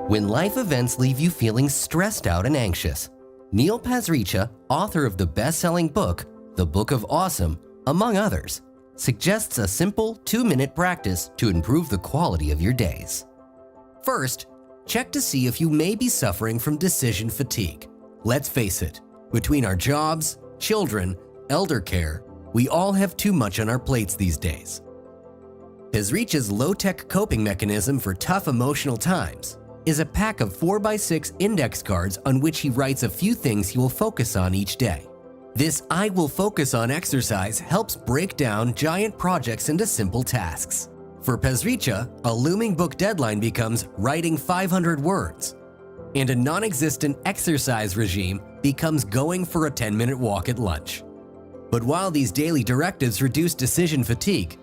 When life events leave you feeling stressed out and anxious, Neil Pasricha, author of the best-selling book, The Book of Awesome, among others, suggests a simple 2-minute practice to improve the quality of your days. First, check to see if you may be suffering from decision fatigue. Let's face it, between our jobs, children, elder care, we all have too much on our plates these days. Pasricha's low-tech coping mechanism for tough emotional times is a pack of 4x6 index cards on which he writes a few things he will focus on each day. This I will focus on exercise helps break down giant projects into simple tasks. For Pasricha, a looming book deadline becomes writing 500 words, and a non-existent exercise regime becomes going for a 10-minute walk at lunch. But while these daily directives reduce decision fatigue,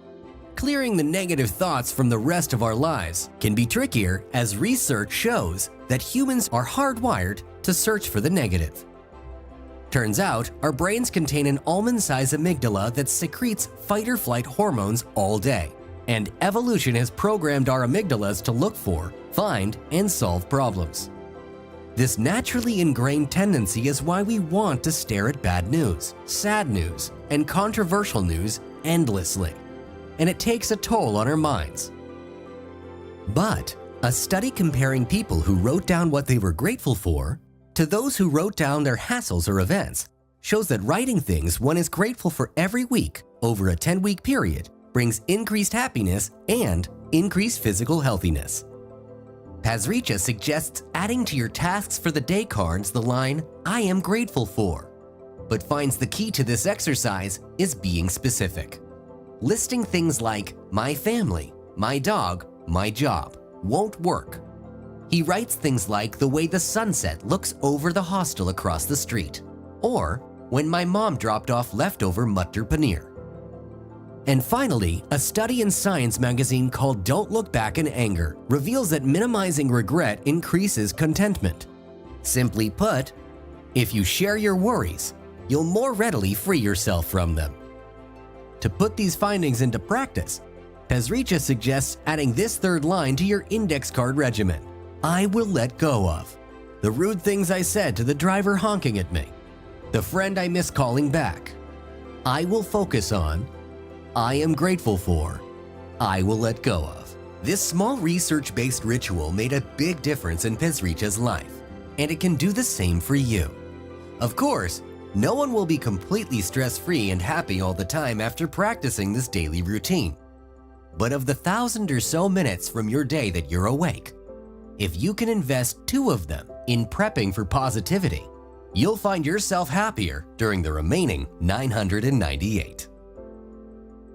clearing the negative thoughts from the rest of our lives can be trickier, as research shows that humans are hardwired to search for the negative. Turns out, our brains contain an almond-sized amygdala that secretes fight-or-flight hormones all day, and evolution has programmed our amygdalas to look for, find, and solve problems. This naturally ingrained tendency is why we want to stare at bad news, sad news, and controversial news endlessly, and it takes a toll on our minds. But a study comparing people who wrote down what they were grateful for to those who wrote down their hassles or events shows that writing things one is grateful for every week over a 10-week period brings increased happiness and increased physical healthiness. Pasricha suggests adding to your tasks for the day cards the line, "I am grateful for," but finds the key to this exercise is being specific. Listing things like my family, my dog, my job won't work. He writes things like the way the sunset looks over the hostel across the street, or when my mom dropped off leftover mutter paneer. And finally, a study in Science magazine called Don't Look Back in Anger reveals that minimizing regret increases contentment. Simply put, if you share your worries, you'll more readily free yourself from them. To put these findings into practice, Pasricha suggests adding this third line to your index card regimen. I will let go of the rude things I said to the driver honking at me, the friend I miss calling back. I will focus on, I am grateful for, I will let go of. This small research-based ritual made a big difference in Pasricha's life, and it can do the same for you. Of course, no one will be completely stress-free and happy all the time after practicing this daily routine. But of the 1,000 or so minutes from your day that you're awake, if you can invest 2 of them in prepping for positivity, you'll find yourself happier during the remaining 998.